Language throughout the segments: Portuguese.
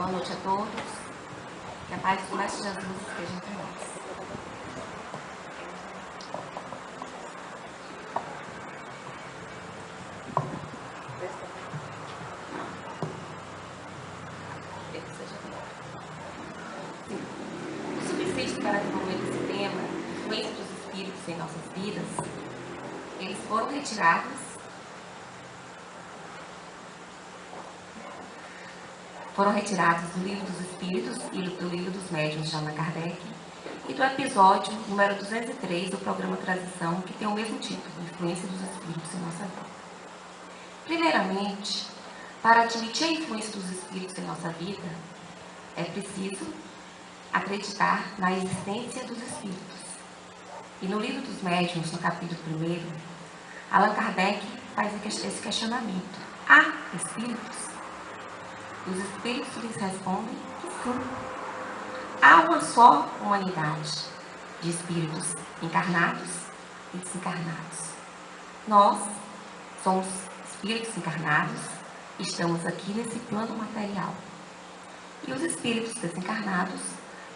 Boa noite a todos. Que a paz do Mestre Jesus esteja entre nós. O subsídio para desenvolver esse tema, influência dos espíritos em nossas vidas, eles foram retirados do Livro dos Espíritos e do Livro dos Médiuns de Allan Kardec e do episódio número 203 do programa Transição, que tem o mesmo título, Influência dos Espíritos em Nossa Vida. Primeiramente, para admitir a influência dos espíritos em nossa vida, é preciso acreditar na existência dos espíritos. E no Livro dos Médiuns, no capítulo 1, Allan Kardec faz esse questionamento. Há espíritos? Os espíritos lhes respondem que sim. Há uma só humanidade de espíritos encarnados e desencarnados. Nós somos espíritos encarnados, estamos aqui nesse plano material. E os espíritos desencarnados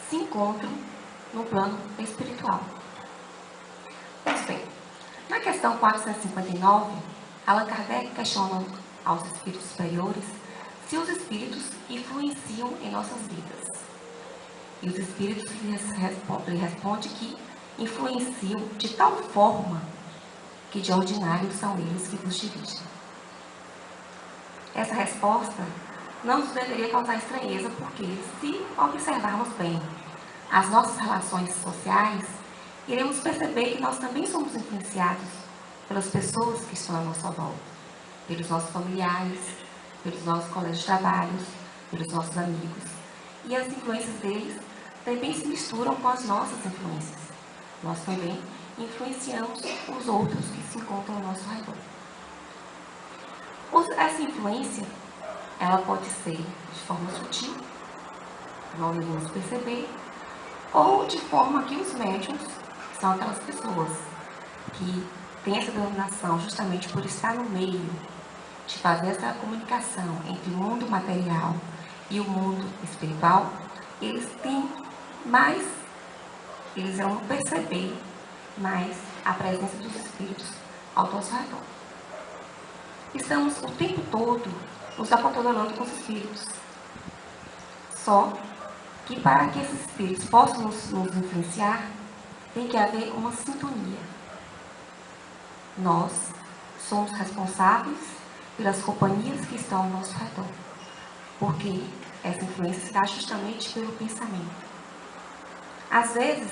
se encontram no plano espiritual. Pois bem, na questão 459, Allan Kardec questiona aos espíritos superiores se os espíritos influenciam em nossas vidas. E os espíritos lhe respondem que influenciam de tal forma que de ordinário são eles que nos dirigem. Essa resposta não nos deveria causar estranheza, porque se observarmos bem as nossas relações sociais, iremos perceber que nós também somos influenciados pelas pessoas que estão à nossa volta, pelos nossos familiares, pelos nossos colegas de trabalho, pelos nossos amigos. E as influências deles também se misturam com as nossas influências. Nós também influenciamos os outros que se encontram ao nosso redor. Essa influência, ela pode ser de forma sutil, nós iremos perceber, ou de forma que os médiuns são aquelas pessoas que têm essa denominação justamente por estar no meio de fazer essa comunicação entre o mundo material e o mundo espiritual. Eles vão perceber mais a presença dos espíritos ao nosso redor. Estamos o tempo todo nos aconselhando com os espíritos. Só que para que esses espíritos possam nos influenciar, tem que haver uma sintonia. Nós somos responsáveis pelas companhias que estão ao nosso redor, porque essa influência se dá justamente pelo pensamento. Às vezes,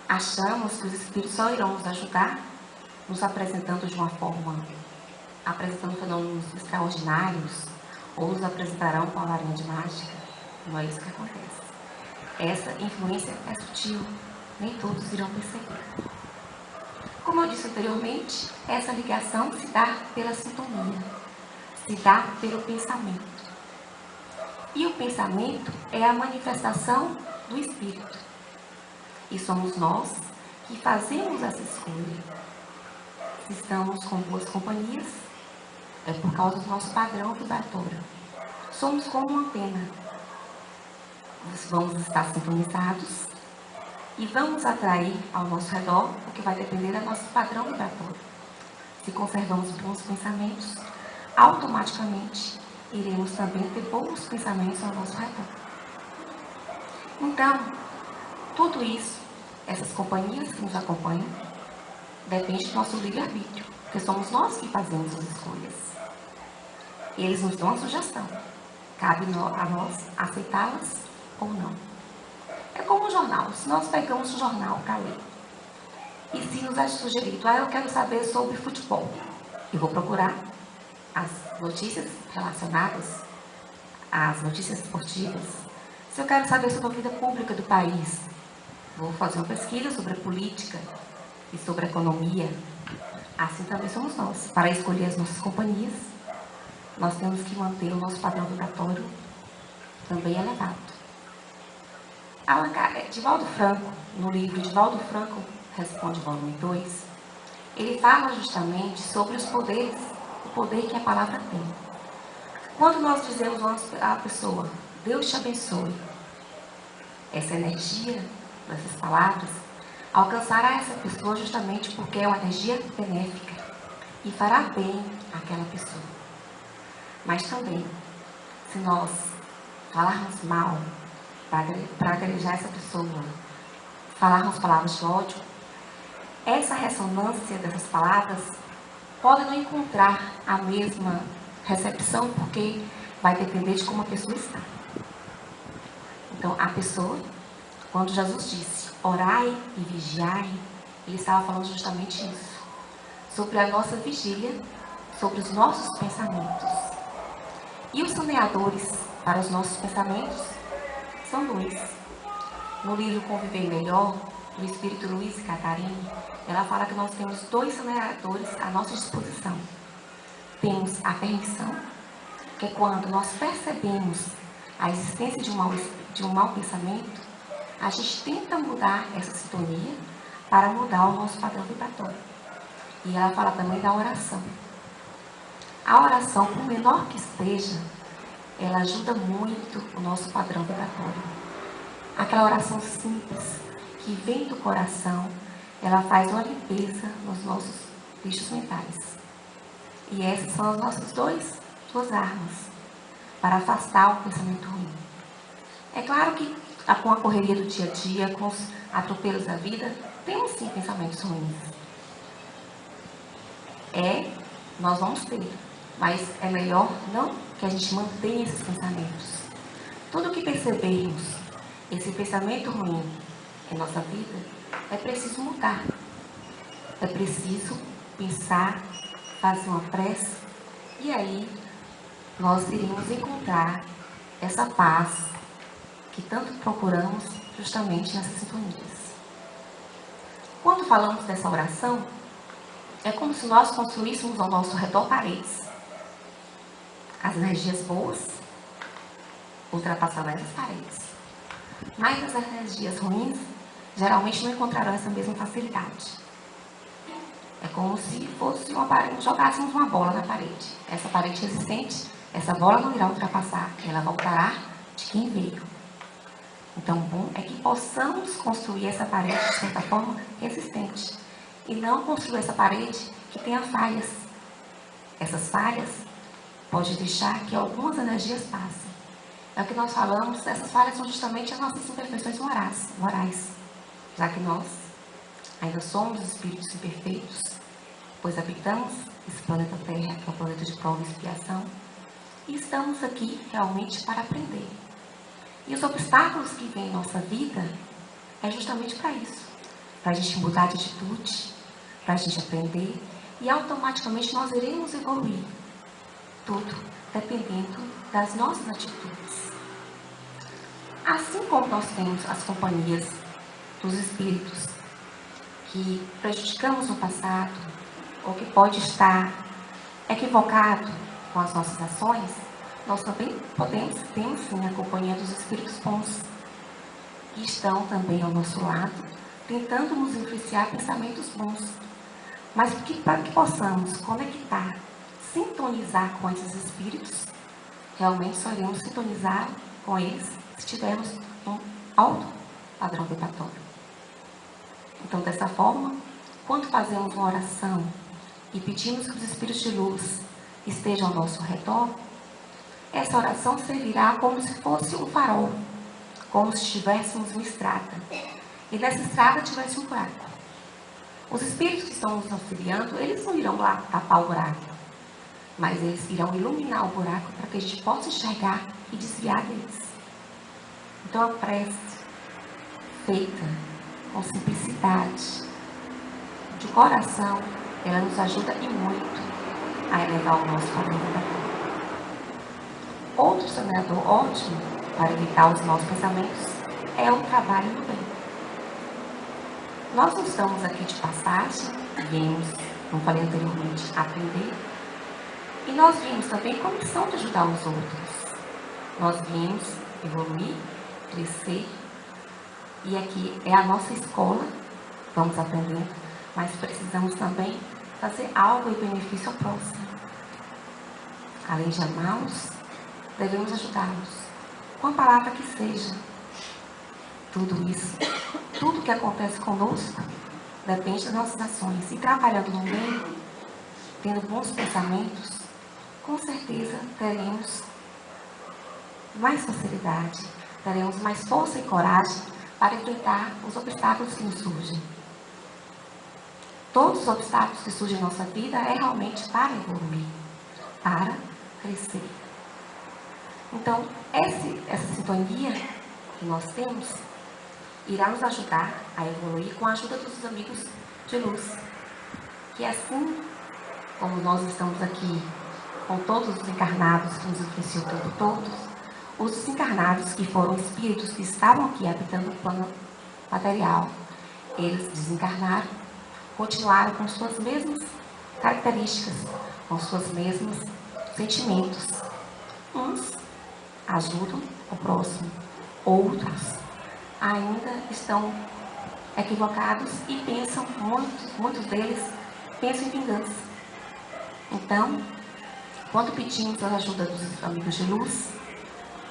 achamos que os espíritos só irão nos ajudar nos apresentando de uma forma, apresentando fenômenos extraordinários, ou nos apresentarão com a varinha de mágica. Não é isso que acontece. Essa influência é sutil, nem todos irão perceber. Como eu disse anteriormente, essa ligação se dá pela sintonia, se dá pelo pensamento. E o pensamento é a manifestação do espírito. E somos nós que fazemos essa escolha. Se estamos com boas companhias, é por causa do nosso padrão vibratório. Somos como uma antena. Vamos estar sintonizados e vamos atrair ao nosso redor o que vai depender do nosso padrão vibratório. Se conservamos bons pensamentos, automaticamente iremos também ter bons pensamentos ao nosso redor. Então, tudo isso, essas companhias que nos acompanham, depende do nosso livre-arbítrio, porque somos nós que fazemos as escolhas. Eles nos dão a sugestão. Cabe a nós aceitá-las ou não. É como um jornal. Se nós pegamos um jornal para ler e se nos é sugerido, eu quero saber sobre futebol, eu vou procurar as notícias relacionadas às notícias esportivas. Se eu quero saber sobre a vida pública do país, vou fazer uma pesquisa sobre a política e sobre a economia. Assim também somos nós. Para escolher as nossas companhias, nós temos que manter o nosso padrão vibratório também elevado. Divaldo Franco, no livro Divaldo Franco Responde, volume 2, ele fala justamente sobre os poderes, o poder que a palavra tem. Quando nós dizemos a pessoa, Deus te abençoe. Essa energia dessas palavras alcançará essa pessoa justamente porque é uma energia benéfica e fará bem àquela pessoa. Mas também, se nós falarmos mal para agrejar essa pessoa, falarmos palavras de ódio, essa ressonância dessas palavras pode não encontrar a mesma recepção, porque vai depender de como a pessoa está. Então, a pessoa, quando Jesus disse, orai e vigiai, ele estava falando justamente isso, sobre a nossa vigília, sobre os nossos pensamentos. E os saneadores para os nossos pensamentos são dois. No livro Conviver Melhor, do Espírito Luiz e Catarine, ela fala que nós temos dois saneadores à nossa disposição. Temos a permissão, que é quando nós percebemos a existência de um mau pensamento, a gente tenta mudar essa sintonia para mudar o nosso padrão vibratório. E ela fala também da oração. A oração, por menor que esteja, ela ajuda muito o nosso padrão vibratório. Aquela oração simples, que vem do coração, ela faz uma limpeza nos nossos bichos mentais. E essas são as nossas duas armas para afastar o pensamento ruim. É claro que com a correria do dia a dia, com os atropelos da vida, temos sim pensamentos ruins. Nós vamos ter, mas é melhor não que a gente mantenha esses pensamentos. Tudo que percebermos, esse pensamento ruim em nossa vida, é preciso mudar. É preciso pensar, fazer uma prece, e aí nós iremos encontrar essa paz que tanto procuramos justamente nessas sintonias. Quando falamos dessa oração, é como se nós construíssemos ao nosso redor paredes. As energias boas ultrapassarão essas paredes. Mas as energias ruins geralmente não encontrarão essa mesma facilidade. É como se jogássemos uma bola na parede. Essa parede resistente, essa bola não irá ultrapassar, ela voltará de quem veio. Então, o bom é que possamos construir essa parede de certa forma resistente. E não construir essa parede que tenha falhas. Essas falhas podem deixar que algumas energias passem. É o que nós falamos, essas falhas são justamente as nossas imperfeições morais. Já que nós ainda somos espíritos imperfeitos, pois habitamos esse planeta Terra, que é um planeta de prova e expiação, e estamos aqui realmente para aprender. E os obstáculos que vêm em nossa vida é justamente para isso, para a gente mudar de atitude, para a gente aprender, e automaticamente nós iremos evoluir. Tudo dependendo das nossas atitudes. Assim como nós temos as companhias dos espíritos que prejudicamos no passado, ou que pode estar equivocado com as nossas ações, nós também temos sim a companhia dos espíritos bons, que estão também ao nosso lado, tentando nos influenciar pensamentos bons. Mas para que possamos conectar, sintonizar com esses espíritos, realmente só iremos sintonizar com eles se tivermos um alto padrão vibratório. Então, dessa forma, quando fazemos uma oração e pedimos que os espíritos de luz estejam ao nosso redor, essa oração servirá como se fosse um farol, como se estivéssemos uma estrada, e nessa estrada tivesse um buraco. Os espíritos que estão nos auxiliando, eles não irão lá tapar o buraco, mas eles irão iluminar o buraco para que a gente possa enxergar e desviar deles. Então, a prece feita com simplicidade, de coração, ela nos ajuda e muito a elevar o nosso padrão vibratório. Outro saneador ótimo para evitar os maus pensamentos é o trabalho no bem. Nós não estamos aqui de passagem, viemos, como falei anteriormente, aprender, e nós viemos também com a missão de ajudar os outros. Nós viemos evoluir, crescer, e aqui é a nossa escola, vamos aprendendo, mas precisamos também fazer algo em benefício ao próximo. Além de amá-los, devemos ajudá-los. com a palavra que seja. Tudo isso, tudo que acontece conosco, depende das nossas ações. E trabalhando no bem, tendo bons pensamentos, com certeza teremos mais facilidade, teremos mais força e coragem para enfrentar os obstáculos que nos surgem. Todos os obstáculos que surgem em nossa vida é realmente para evoluir, para crescer. Então, essa sintonia que nós temos irá nos ajudar a evoluir com a ajuda dos amigos de luz. Que assim como nós estamos aqui com todos os encarnados que nos influenciam o tempo todo, os desencarnados que foram espíritos que estavam aqui habitando o plano material, eles desencarnaram, continuaram com suas mesmas características, com seus mesmos sentimentos. Uns ajudam o próximo, outros ainda estão equivocados e pensam, muitos deles pensam em vingança. Então, quando pedimos a ajuda dos amigos de luz,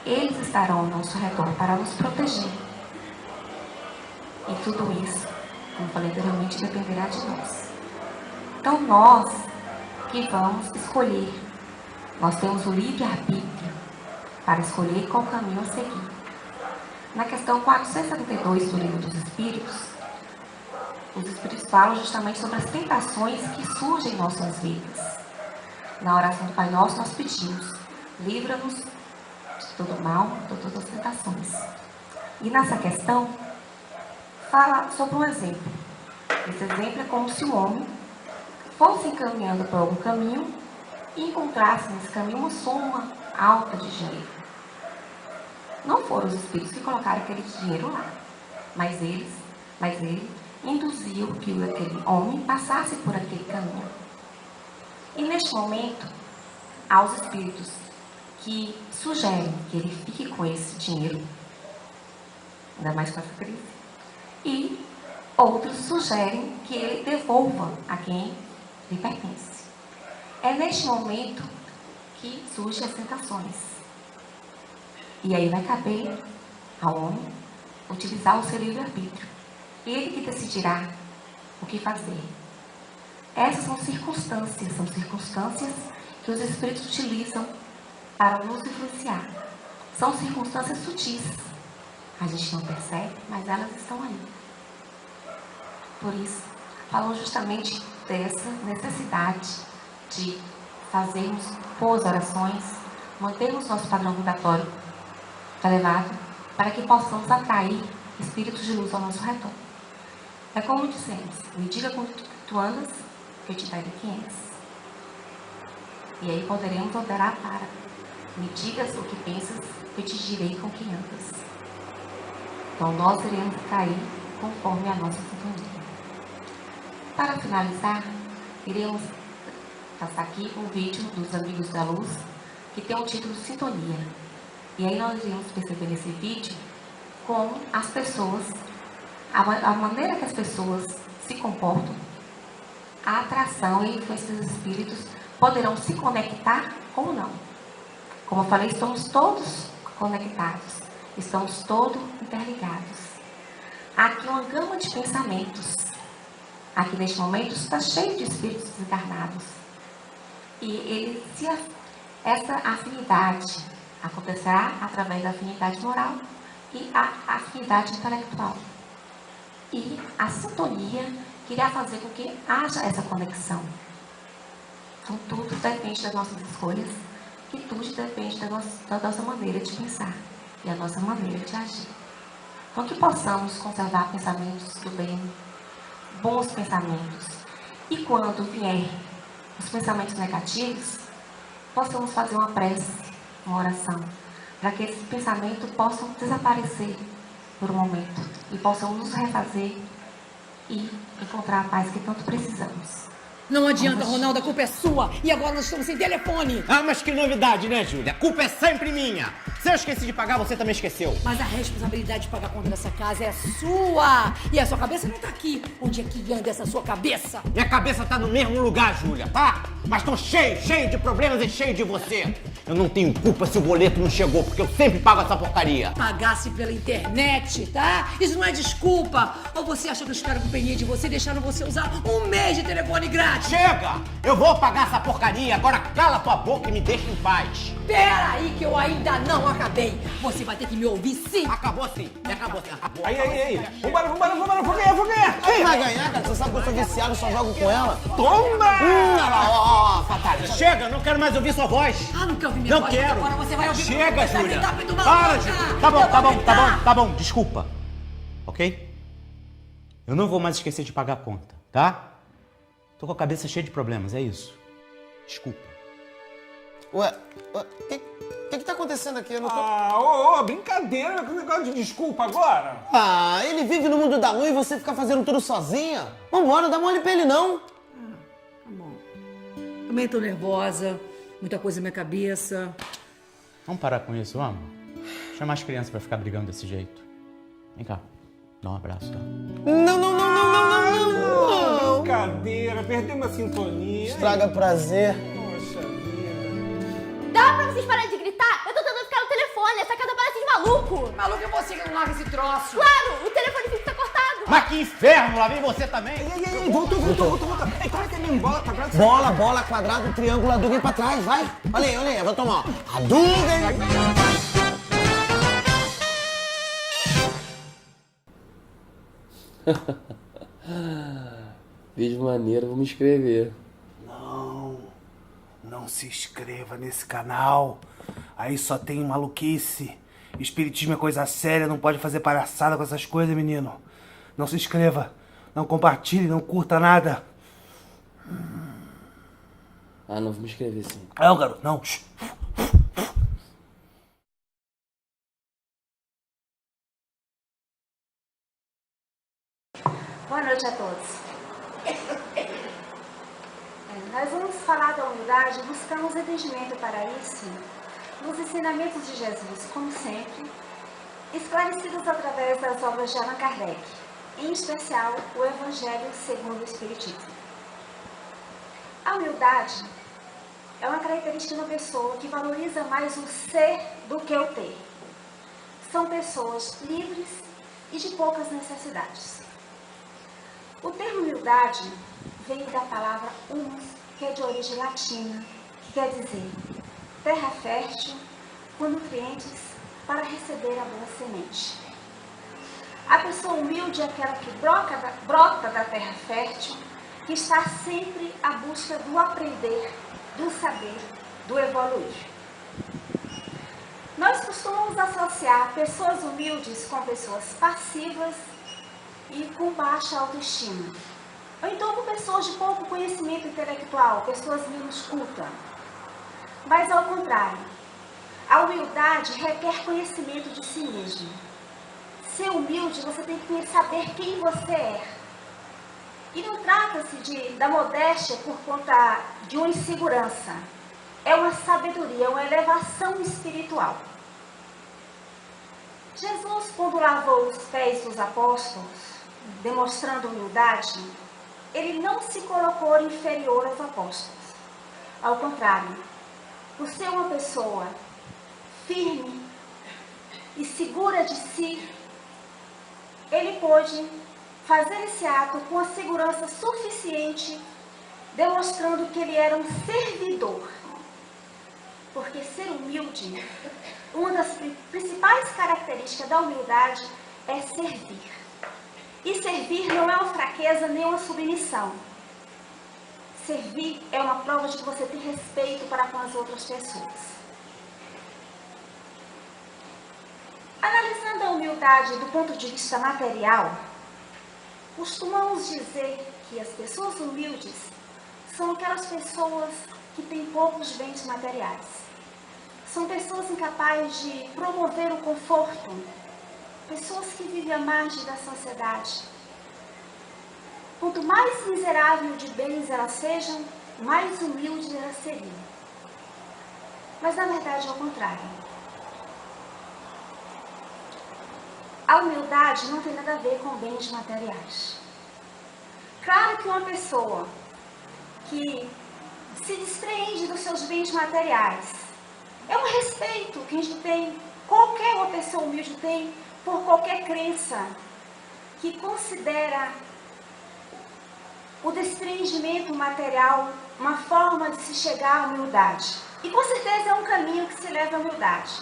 eles estarão ao nosso redor para nos proteger. E tudo isso, como falei anteriormente, dependerá de nós. Então, nós que vamos escolher, nós temos o livre-arbítrio para escolher qual caminho a seguir. Na questão 472 do Livro dos Espíritos, os Espíritos falam justamente sobre as tentações que surgem em nossas vidas. Na oração do Pai Nosso, nós pedimos: livra-nos de todo mal, de todas as tentações. E nessa questão, fala sobre um exemplo. Esse exemplo é como se um homem fosse encaminhando por algum caminho e encontrasse nesse caminho uma soma alta de dinheiro. Não foram os espíritos que colocaram aquele dinheiro lá, mas ele induziu que aquele homem passasse por aquele caminho. E neste momento, há os espíritos que sugerem que ele fique com esse dinheiro, ainda mais com essa crise, e outros sugerem que ele devolva a quem lhe pertence. É neste momento que surgem as tentações. E aí vai caber ao homem utilizar o seu livre-arbítrio. Ele que decidirá o que fazer. Essas são circunstâncias que os espíritos utilizam para nos influenciar. São circunstâncias sutis. A gente não percebe, mas elas estão aí. Por isso, falam justamente dessa necessidade de fazermos boas orações, mantermos nosso padrão vibratório elevado, para que possamos atrair espíritos de luz ao nosso redor. É como dissemos: me diga com tu andas, que eu te darei 500. E aí poderemos alterar para: me digas o que pensas, que eu te direi com quem andas. Então nós iremos cair conforme a nossa sintonia. Para finalizar, iremos passar aqui um vídeo dos Amigos da Luz, que tem o título Sintonia. E aí nós iremos perceber nesse vídeo como as pessoas, a maneira que as pessoas se comportam, a atração e a influência dos espíritos poderão se conectar ou não. Como eu falei, estamos todos conectados, estamos todos interligados. Há aqui uma gama de pensamentos. Aqui neste momento está cheio de espíritos desencarnados. E essa afinidade acontecerá através da afinidade moral e a afinidade intelectual. E a sintonia que irá fazer com que haja essa conexão. Então, tudo depende das nossas escolhas e tudo depende da nossa maneira de pensar e a nossa maneira de agir. Então, que possamos conservar pensamentos do bem, bons pensamentos. E quando vier os pensamentos negativos, possamos fazer uma prece, uma oração, para que esses pensamentos possam desaparecer por um momento e possam nos refazer e encontrar a paz que tanto precisamos. Não adianta, Ronaldo, a culpa é sua. E agora nós estamos sem telefone. Ah, mas que novidade, né, Júlia? A culpa é sempre minha. Se eu esqueci de pagar, você também esqueceu. Mas a responsabilidade de pagar a conta dessa casa é sua. E a sua cabeça não tá aqui. Onde é que anda essa sua cabeça? Minha cabeça tá no mesmo lugar, Júlia, tá? Mas tô cheio de problemas e cheio de você. Eu não tenho culpa se o boleto não chegou, porque eu sempre pago essa porcaria. Pagasse pela internet, tá? Isso não é desculpa. Ou você acha que os caras companhia de você deixaram você usar um mês de telefone grátis? Chega! Eu vou pagar essa porcaria. Agora cala tua boca e me deixa em paz. Pera aí que eu ainda não acabei. Você vai ter que me ouvir sim. Acabou sim. Acabou. Aí. Vambora, fogueira. Quem vai ganhar, cara? Você sabe que eu sou viciado, só jogo com ela. Toma! Ó, Fatalha. Chega, não quero mais ouvir sua voz. Ah, não quer ouvir minha Não voz? quero. Agora você vai ouvir. Chega, Você vai Júlia. gritar feito uma Para, louca. Júlia. Tá bom. Desculpa. Ok? Eu não vou mais esquecer de pagar a conta, tá? Tô com a cabeça cheia de problemas, é isso. Desculpa. Ué, o que tá acontecendo aqui? Eu não tô... Brincadeira, que negócio de desculpa agora. Ah, ele vive no mundo da lua e você fica fazendo tudo sozinha? Vambora, dá mole pra ele não. Tá bom. Também tô nervosa. Muita coisa na minha cabeça. Vamos parar com isso, vamos? Chama as crianças pra ficar brigando desse jeito. Vem cá, dá um abraço, tá? Não. Brincadeira, perdemos a sintonia. Estraga prazer. Poxa vida. Dá pra vocês pararem de gritar? Eu tô tentando ficar no telefone, essa casa parece de maluco. Maluco é você que não larga esse troço. Claro, o telefone fica cortado. Mas que inferno, lá vem você também. Ei, voltou. Ei, como é que é mesmo? Bola, quadrado? Bola, quadrado, triângulo, Hadouken pra trás, vai. Olha aí, eu vou tomar, ó. Hadouken. Vídeo maneiro, vou me inscrever. Não se inscreva nesse canal. Aí só tem maluquice. Espiritismo é coisa séria, não pode fazer palhaçada com essas coisas, menino. Não se inscreva, não compartilhe, não curta nada. Ah, não, vou me inscrever sim. Não, garoto, não. Boa noite a todos. Nós vamos falar da humildade e buscamos entendimento para isso nos ensinamentos de Jesus, como sempre, esclarecidos através das obras de Allan Kardec, em especial o Evangelho segundo o Espiritismo. A humildade é uma característica da pessoa que valoriza mais o ser do que o ter. São pessoas livres e de poucas necessidades. O termo humildade vem da palavra humus, que é de origem latina, que quer dizer terra fértil com nutrientes para receber a boa semente. A pessoa humilde é aquela que brota da terra fértil, que está sempre à busca do aprender, do saber, do evoluir. Nós costumamos associar pessoas humildes com pessoas passivas e com baixa autoestima. Ou então com pessoas de pouco conhecimento intelectual, pessoas menos cultas. Mas ao contrário, a humildade requer conhecimento de si mesmo. Ser humilde, você tem que saber quem você é. E não trata-se da modéstia por conta de uma insegurança. É uma sabedoria, uma elevação espiritual. Jesus, quando lavou os pés dos apóstolos, demonstrando humildade, ele não se colocou inferior aos apóstolos. Ao contrário, por ser uma pessoa firme e segura de si, ele pôde fazer esse ato com a segurança suficiente, demonstrando que ele era um servidor. Porque ser humilde, uma das principais características da humildade é servir. E servir não é uma fraqueza nem uma submissão. Servir é uma prova de que você tem respeito para com as outras pessoas. Analisando a humildade do ponto de vista material, costumamos dizer que as pessoas humildes são aquelas pessoas que têm poucos bens materiais. São pessoas incapazes de promover o conforto, pessoas que vivem à margem da sociedade. quanto mais miserável de bens elas sejam, mais humildes elas seriam. Mas na verdade é o contrário. A humildade não tem nada a ver com bens materiais. Claro que uma pessoa que se despreende dos seus bens materiais é um respeito que a gente tem, qualquer uma pessoa humilde tem, por qualquer crença que considera o despreendimento material uma forma de se chegar à humildade. E com certeza é um caminho que se leva à humildade.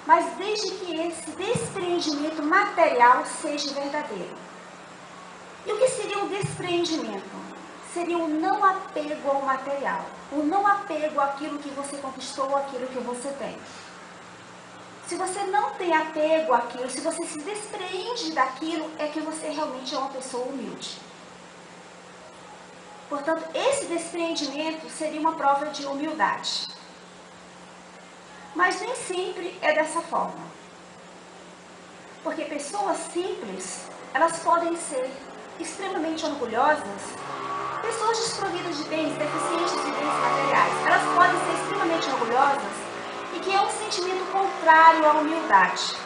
Mas desde que esse despreendimento material seja verdadeiro. E o que seria um despreendimento? Seria o não apego ao material. O não apego àquilo que você conquistou, àquilo que você tem. Se você não tem apego àquilo, se você se despreende daquilo, é que você realmente é uma pessoa humilde. Portanto, esse despreendimento seria uma prova de humildade. Mas nem sempre é dessa forma. Porque pessoas simples, elas podem ser extremamente orgulhosas, pessoas desprovidas de bens, deficientes de bens materiais, elas podem ser extremamente orgulhosas e que é um sentimento contrário à humildade.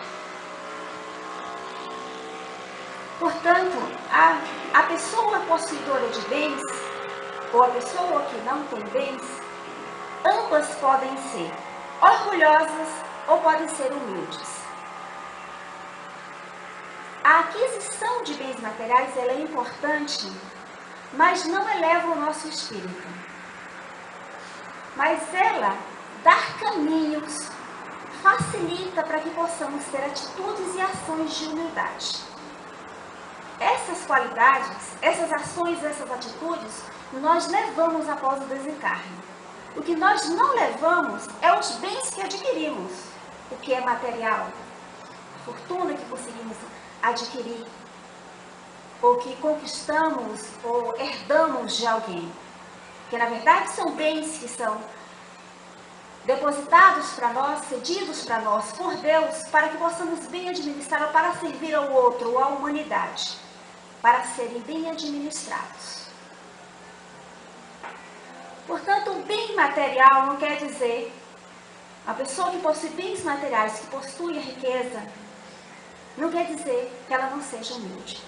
Portanto, a pessoa possuidora de bens, ou a pessoa que não tem bens, ambas podem ser orgulhosas ou podem ser humildes. A aquisição de bens materiais ela é importante, mas não eleva o nosso espírito. Mas ela dar caminhos facilita para que possamos ter atitudes e ações de humildade. Essas qualidades, essas ações, essas atitudes, nós levamos após o desencarne. O que nós não levamos é os bens que adquirimos, o que é material, a fortuna que conseguimos adquirir, ou que conquistamos ou herdamos de alguém. Que na verdade são bens que são depositados para nós, cedidos para nós por Deus, para que possamos bem administrar, para servir ao outro ou à humanidade, para serem bem administrados. Portanto, o bem material não quer dizer, a pessoa que possui bens materiais, que possui a riqueza, não quer dizer que ela não seja humilde.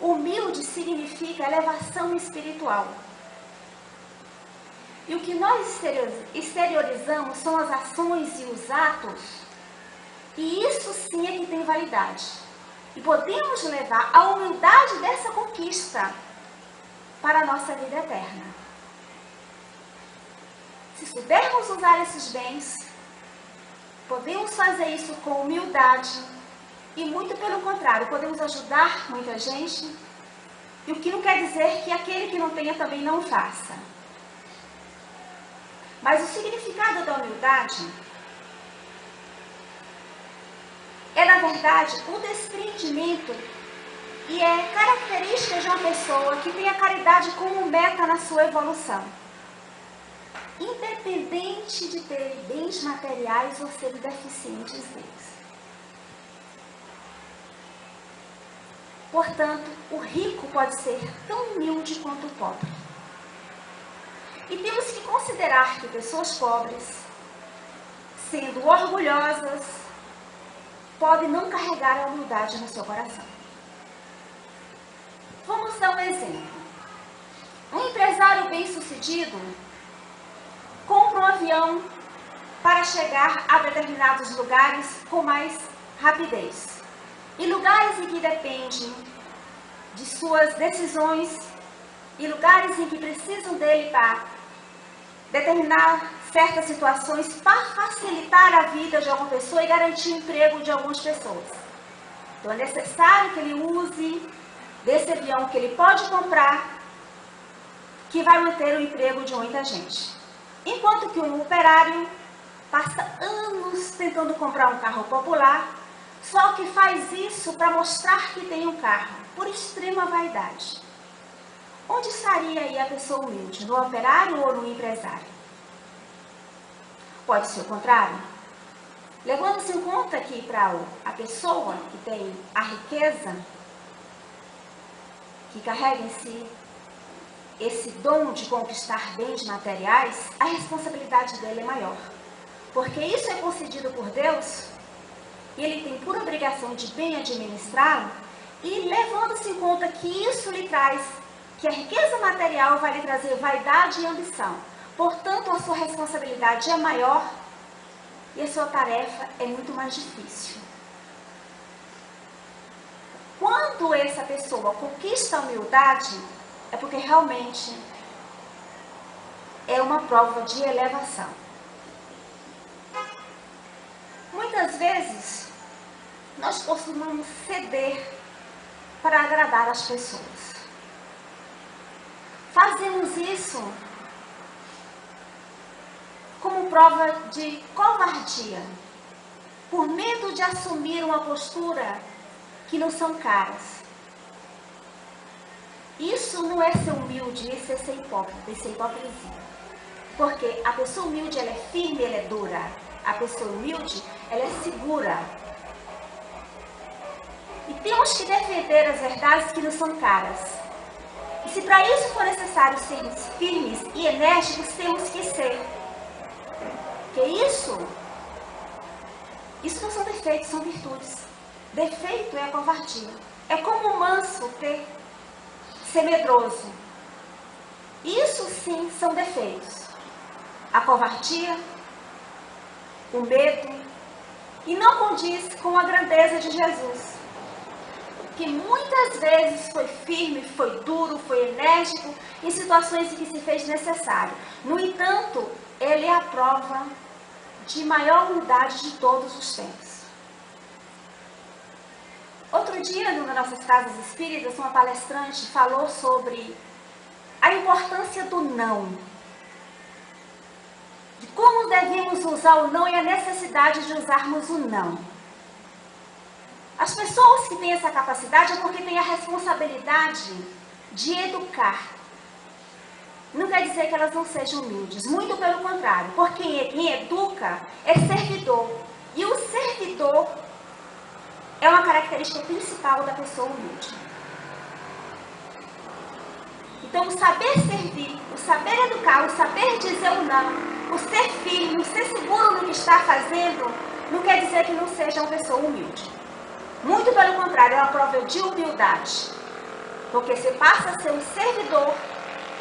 Humilde significa elevação espiritual. E o que nós exteriorizamos são as ações e os atos, e isso sim é que tem validade. E podemos levar a humildade dessa conquista para a nossa vida eterna. Se soubermos usar esses bens, podemos fazer isso com humildade e muito pelo contrário, podemos ajudar muita gente, e o que não quer dizer que aquele que não tenha também não faça. Mas o significado da humildade é, na verdade, o desprendimento e é característica de uma pessoa que tem a caridade como meta na sua evolução. Independente de ter bens materiais ou ser deficientes deles. Portanto, o rico pode ser tão humilde quanto o pobre. E temos que considerar que pessoas pobres, sendo orgulhosas, podem não carregar a humildade no seu coração. Vamos dar um exemplo. Um empresário bem-sucedido compra um avião para chegar a determinados lugares com mais rapidez. E lugares em que dependem de suas decisões e lugares em que precisam dele para determinar certas situações para facilitar a vida de alguma pessoa e garantir o emprego de algumas pessoas. Então é necessário que ele use desse avião que ele pode comprar, que vai manter o emprego de muita gente. Enquanto que um operário passa anos tentando comprar um carro popular, só que faz isso para mostrar que tem um carro, por extrema vaidade. Onde estaria aí a pessoa humilde? No operário ou no empresário? Pode ser o contrário. Levando-se em conta que para a pessoa que tem a riqueza, que carrega em si esse dom de conquistar bens materiais, a responsabilidade dele é maior. Porque isso é concedido por Deus, e ele tem por obrigação de bem administrá-lo, e levando-se em conta que isso lhe traz, que a riqueza material vai lhe trazer vaidade e ambição. Portanto, a sua responsabilidade é maior e a sua tarefa é muito mais difícil. Quando essa pessoa conquista a humildade, é porque realmente é uma prova de elevação. Muitas vezes, nós costumamos ceder para agradar as pessoas. Fazemos isso como prova de covardia, por medo de assumir uma postura que não são caras. Isso não é ser humilde, isso é ser hipócrita, isso é hipocrisia. Porque a pessoa humilde, ela é firme, ela é dura. A pessoa humilde, ela é segura. E temos que defender as verdades que não são caras. E se para isso for necessário sermos firmes e enérgicos, temos que ser. Porque isso não são defeitos, são virtudes. Defeito é a covardia. É como o manso ser medroso. Isso sim são defeitos. A covardia, o medo, e não condiz com a grandeza de Jesus, que muitas vezes foi firme, foi duro, foi enérgico em situações em que se fez necessário. No entanto, ele é a prova de maior humildade de todos os tempos. Outro dia, numa das nossas casas espíritas, uma palestrante falou sobre a importância do não. De como devemos usar o não e a necessidade de usarmos o não. As pessoas que têm essa capacidade é porque têm a responsabilidade de educar. Não quer dizer que elas não sejam humildes, muito pelo contrário, porque quem educa é servidor. E o servidor é uma característica principal da pessoa humilde. Então, o saber servir, o saber educar, o saber dizer o não, o ser firme, o ser seguro no que está fazendo, não quer dizer que não seja uma pessoa humilde. Muito pelo contrário, é uma prova de humildade. Porque você passa a ser um servidor,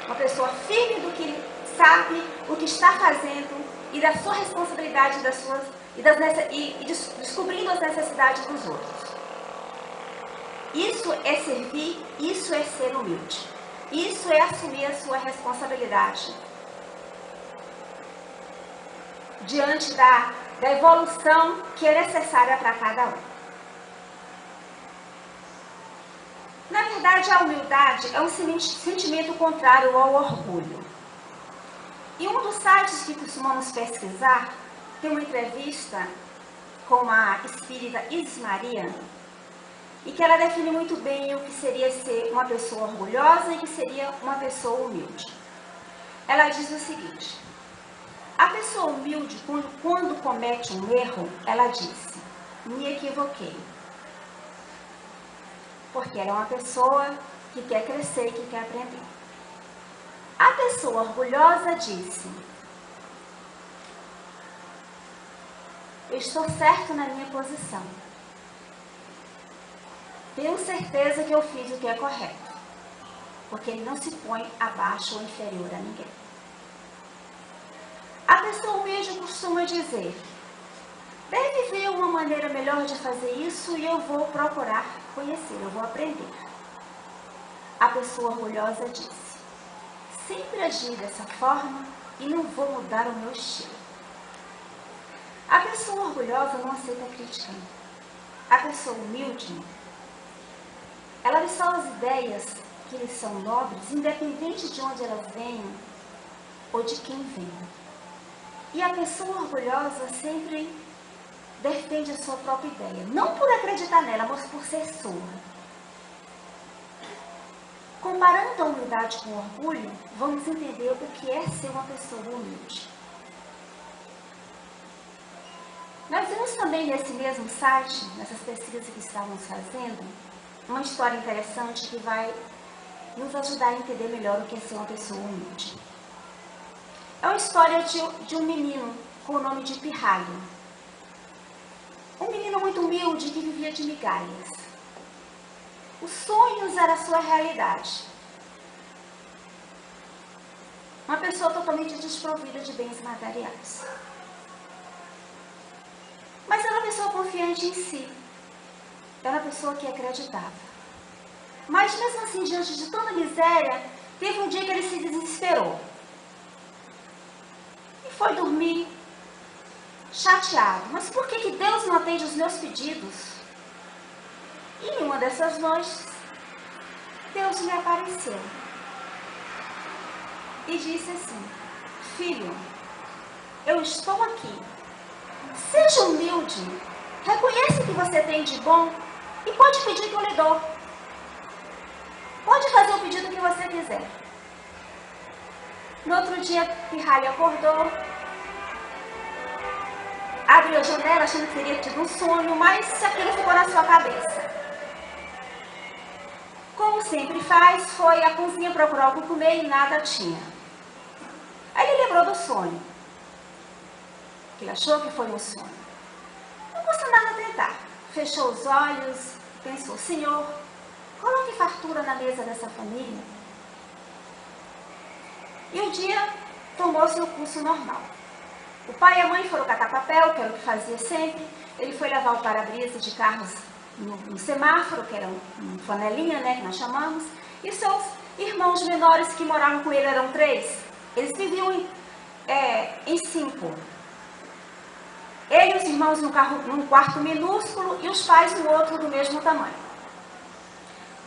uma pessoa firme do que sabe, o que está fazendo e da sua responsabilidade e descobrindo as necessidades dos outros. Isso é servir, isso é ser humilde. Isso é assumir a sua responsabilidade diante da evolução que é necessária para cada um. Na verdade, a humildade é um sentimento contrário ao orgulho. E um dos sites que costumamos pesquisar tem uma entrevista com a espírita Isis Maria, e que ela define muito bem o que seria ser uma pessoa orgulhosa e o que seria uma pessoa humilde. Ela diz o seguinte: a pessoa humilde, quando comete um erro, ela diz: me equivoquei. Porque ela é uma pessoa que quer crescer e que quer aprender. A pessoa orgulhosa disse: eu estou certo na minha posição. Tenho certeza que eu fiz o que é correto. Porque ele não se põe abaixo ou inferior a ninguém. A pessoa humilde costuma dizer: deve ver uma maneira melhor de fazer isso e eu vou procurar conhecer, eu vou aprender. A pessoa orgulhosa disse: sempre agi dessa forma e não vou mudar o meu estilo. A pessoa orgulhosa não aceita crítica. A pessoa humilde, ela absorve as ideias que lhe são nobres, independente de onde elas venham ou de quem venham. E a pessoa orgulhosa sempre defende a sua própria ideia, não por acreditar nela, mas por ser sua. Comparando a humildade com o orgulho, vamos entender o que é ser uma pessoa humilde. Nós vimos também nesse mesmo site, nessas pesquisas que estávamos fazendo, uma história interessante que vai nos ajudar a entender melhor o que é ser uma pessoa humilde. É uma história de um menino com o nome de Pirralho. Um menino muito humilde que vivia de migalhas. Os sonhos eram a sua realidade. Uma pessoa totalmente desprovida de bens materiais. Mas era uma pessoa confiante em si. Era uma pessoa que acreditava. Mas mesmo assim, diante de toda a miséria, teve um dia que ele se desesperou. E foi dormir chateado. Mas por que Deus não atende os meus pedidos? E em uma dessas noites, Deus me apareceu. E disse assim: filho, eu estou aqui. Seja humilde. Reconheça o que você tem de bom e pode pedir que eu lhe dou. Pode fazer o pedido que você quiser. No outro dia, Pirralho acordou, abriu a janela achando que teria tido um sonho, mas aquilo ficou na sua cabeça. Como sempre faz, foi à cozinha procurar algo comer e nada tinha. Aí ele lembrou do sonho. Ele achou que foi um sonho. Não custa nada tentar. Fechou os olhos, pensou: Senhor, coloque fartura na mesa dessa família. E o dia tomou seu curso normal. O pai e a mãe foram catar papel, que era o que fazia sempre. Ele foi levar o para-brisa de carros no semáforo, que era uma flanelinha, né, que nós chamamos. E seus irmãos menores que moravam com ele eram 3. Eles viviam em 5. Ele e os irmãos num quarto minúsculo e os pais no outro do mesmo tamanho.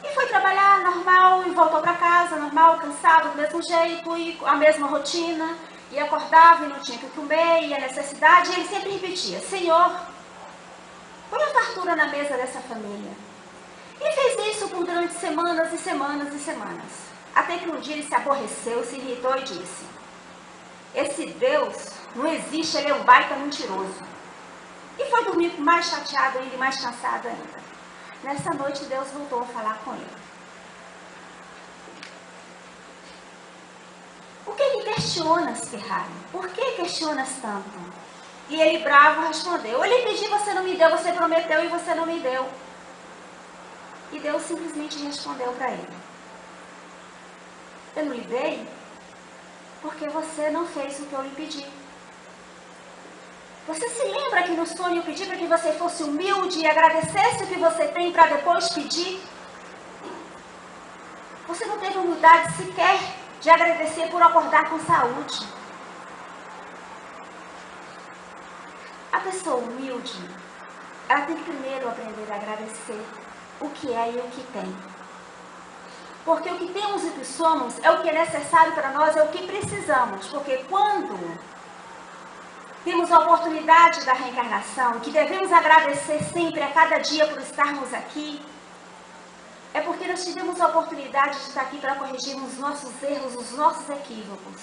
E foi trabalhar normal e voltou para casa normal, cansado do mesmo jeito e a mesma rotina. E acordava e não tinha o que comer, e a necessidade, e ele sempre repetia: Senhor, põe a fartura na mesa dessa família. E fez isso por durante semanas e semanas e semanas. Até que um dia ele se aborreceu, se irritou e disse: esse Deus não existe, ele é um baita mentiroso. E foi dormir mais chateado ainda e mais cansado ainda. Nessa noite Deus voltou a falar com ele. O que questionas, Pirralho? Por que questionas tanto? E ele bravo respondeu: eu lhe pedi, você não me deu, você prometeu e você não me deu. E Deus simplesmente respondeu para ele: eu não lhe dei porque você não fez o que eu lhe pedi. Você se lembra que no sonho eu pedi para que você fosse humilde e agradecesse o que você tem para depois pedir? Você não teve humildade sequer de agradecer por acordar com saúde. A pessoa humilde, ela tem que primeiro aprender a agradecer o que é e o que tem. Porque o que temos e o que somos é o que é necessário para nós, é o que precisamos. Porque quando temos a oportunidade da reencarnação, que devemos agradecer sempre a cada dia por estarmos aqui, é porque nós tivemos a oportunidade de estar aqui para corrigirmos os nossos erros, os nossos equívocos.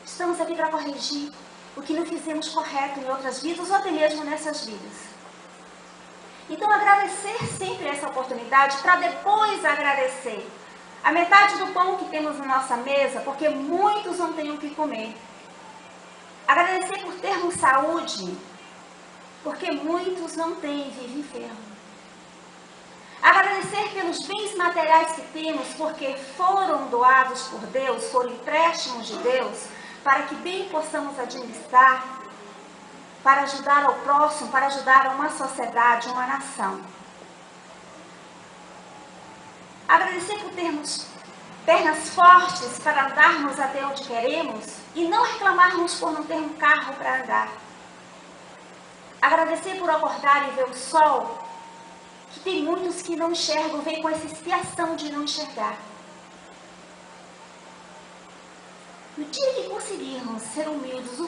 Estamos aqui para corrigir o que não fizemos correto em outras vidas ou até mesmo nessas vidas. Então, agradecer sempre essa oportunidade para depois agradecer a metade do pão que temos na nossa mesa, porque muitos não têm o que comer. Agradecer por termos saúde, porque muitos não têm e vivem enfermos. Agradecer pelos bens materiais que temos, porque foram doados por Deus, foram empréstimos de Deus, para que bem possamos administrar, para ajudar ao próximo, para ajudar a uma sociedade, uma nação. Agradecer por termos pernas fortes para andarmos até onde queremos e não reclamarmos por não ter um carro para andar. Agradecer por acordar e ver o sol, que tem muitos que não enxergam, vêm com essa expiação de não enxergar. No dia que conseguirmos ser humildes o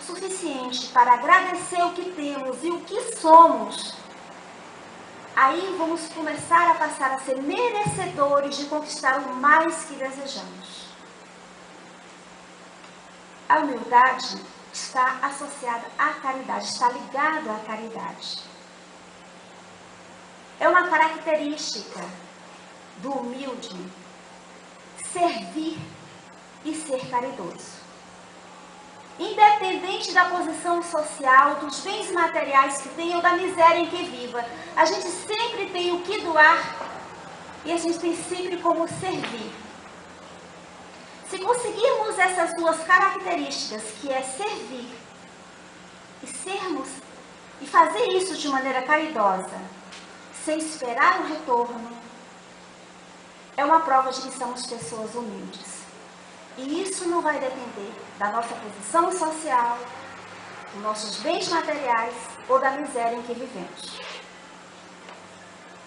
suficiente para agradecer o que temos e o que somos, aí vamos começar a passar a ser merecedores de conquistar o mais que desejamos. A humildade está associada à caridade, está ligada à caridade. É uma característica do humilde, servir e ser caridoso. Independente da posição social, dos bens materiais que tem ou da miséria em que viva, a gente sempre tem o que doar e a gente tem sempre como servir. Se conseguirmos essas duas características, que é servir e sermos, e fazer isso de maneira caridosa, sem esperar um retorno, é uma prova de que somos pessoas humildes. E isso não vai depender da nossa posição social, dos nossos bens materiais ou da miséria em que vivemos.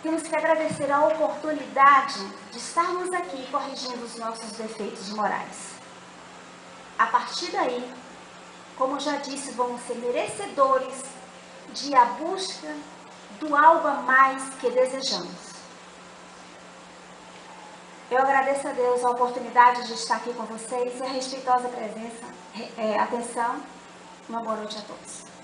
Temos que agradecer a oportunidade de estarmos aqui corrigindo os nossos defeitos morais. A partir daí, como já disse, vamos ser merecedores de a busca do algo a mais que desejamos. Eu agradeço a Deus a oportunidade de estar aqui com vocês e a respeitosa atenção. Uma boa noite a todos.